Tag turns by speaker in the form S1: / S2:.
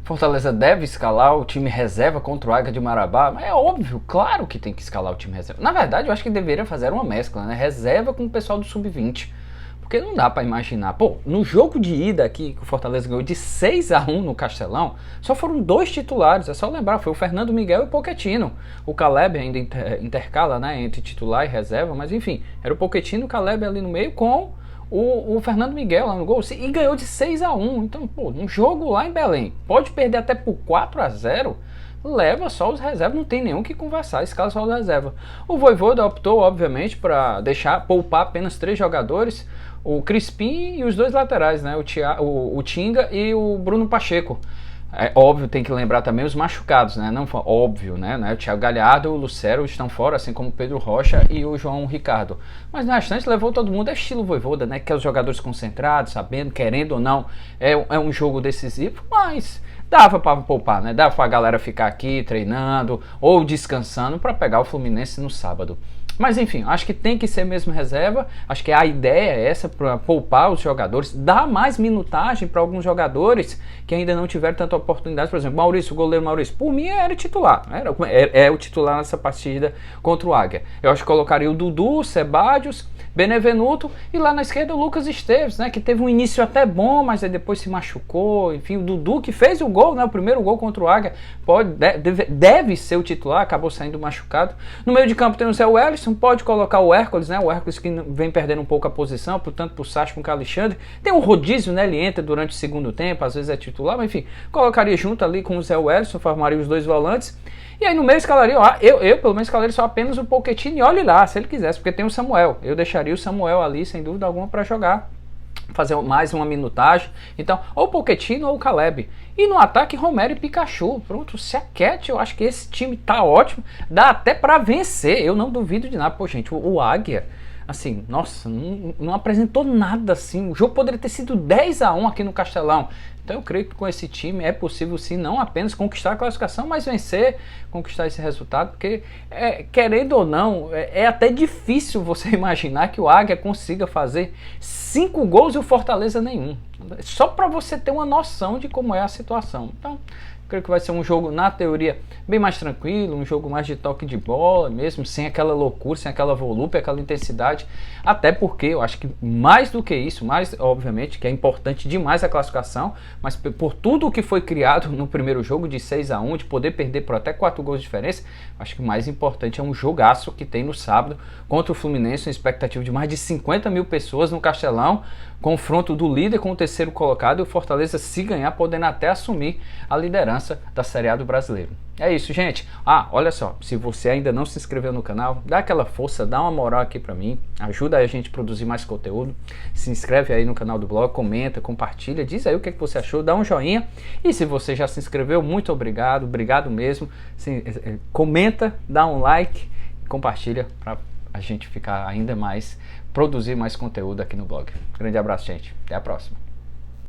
S1: Fortaleza deve escalar o time reserva contra o Águia de Marabá? Mas é óbvio, claro que tem que escalar o time reserva. Na verdade, eu acho que deveria fazer uma mescla, né? Reserva com o pessoal do Sub-20. Porque não dá pra imaginar. Pô, no jogo de ida aqui, que o Fortaleza ganhou de 6-1 no Castelão, só foram 2 titulares. É só lembrar, foi o Fernando Miguel e o Pochettino. O Caleb ainda intercala, né, entre titular e reserva, mas enfim, era o Pochettino e o Caleb ali no meio com o Fernando Miguel lá no gol e ganhou de 6-1. Então, pô, um jogo lá em Belém, pode perder até por 4-0, leva só os reservas, não tem nenhum que conversar, escala só os reservas. O Vojvoda optou, obviamente, para poupar apenas 3 jogadores, o Crispim e os 2 laterais, né, o Tinga e o Bruno Pacheco. É óbvio, tem que lembrar também os machucados, né? Não óbvio, né? O Thiago Galhardo e o Lucero estão fora, assim como o Pedro Rocha e o João Ricardo. Mas na restante levou todo mundo, é estilo Vojvoda, né? Que é os jogadores concentrados, sabendo, querendo ou não, é um jogo decisivo, mas dava para poupar, né? Dava para a galera ficar aqui treinando ou descansando para pegar o Fluminense no sábado. Mas enfim, acho que tem que ser mesmo reserva. Acho que a ideia é essa, para poupar os jogadores, dar mais minutagem para alguns jogadores que ainda não tiveram tanta oportunidade. Por exemplo, Maurício, o goleiro Maurício, por mim era titular, é o titular nessa partida contra o Águia. Eu acho que colocaria o Dudu, o Sebadios, Benevenuto e lá na esquerda o Lucas Esteves, né, que teve um início até bom, mas aí depois se machucou. Enfim, o Dudu que fez o gol, né, o primeiro gol contra o Águia, deve ser o titular, acabou saindo machucado. No meio de campo tem o Zé Wellison, pode colocar o Hércules, né, o Hércules que vem perdendo um pouco a posição, portanto pro Sacha com o Alexandre. Tem um rodízio, né, ele entra durante o segundo tempo, às vezes é titular, mas enfim, colocaria junto ali com o Zé Wellison, formaria os 2 volantes. E aí no meio escalaria, eu pelo menos escalaria só apenas o Pochettino e olhe lá, se ele quisesse, porque tem o Samuel. Eu deixaria o Samuel ali, sem dúvida alguma, para jogar, fazer mais uma minutagem. Então, ou o Pochettino ou o Caleb. E no ataque, Romero e Pikachu. Pronto, se aquete, eu acho que esse time tá ótimo. Dá até para vencer, eu não duvido de nada. Pô, gente, o Águia, assim, nossa, não apresentou nada assim. O jogo poderia ter sido 10-1 aqui no Castelão. Então eu creio que com esse time é possível sim, não apenas conquistar a classificação, mas vencer, conquistar esse resultado, porque querendo ou não, é até difícil você imaginar que o Águia consiga fazer 5 gols e o Fortaleza nenhum. Só para você ter uma noção de como é a situação. Então, creio que vai ser um jogo, na teoria, bem mais tranquilo, um jogo mais de toque de bola mesmo, sem aquela loucura, sem aquela volúpia, aquela intensidade, até porque eu acho que mais do que isso, mais obviamente que é importante demais a classificação, mas por tudo o que foi criado no primeiro jogo de 6-1, de poder perder por até 4 gols de diferença, acho que o mais importante é um jogaço que tem no sábado contra o Fluminense, uma expectativa de mais de 50 mil pessoas no Castelão, confronto do líder com o terceiro colocado, e o Fortaleza, se ganhar, podendo até assumir a liderança da Série A do Brasileiro. É isso, gente. Olha só, se você ainda não se inscreveu no canal, dá aquela força, dá uma moral aqui pra mim, ajuda a gente a produzir mais conteúdo, se inscreve aí no canal do blog, comenta, compartilha, diz aí o que você achou, dá um joinha, e se você já se inscreveu, muito obrigado, obrigado mesmo, comenta, dá um like, compartilha pra a gente ficar ainda mais, produzir mais conteúdo aqui no blog. Grande abraço, gente. Até a próxima.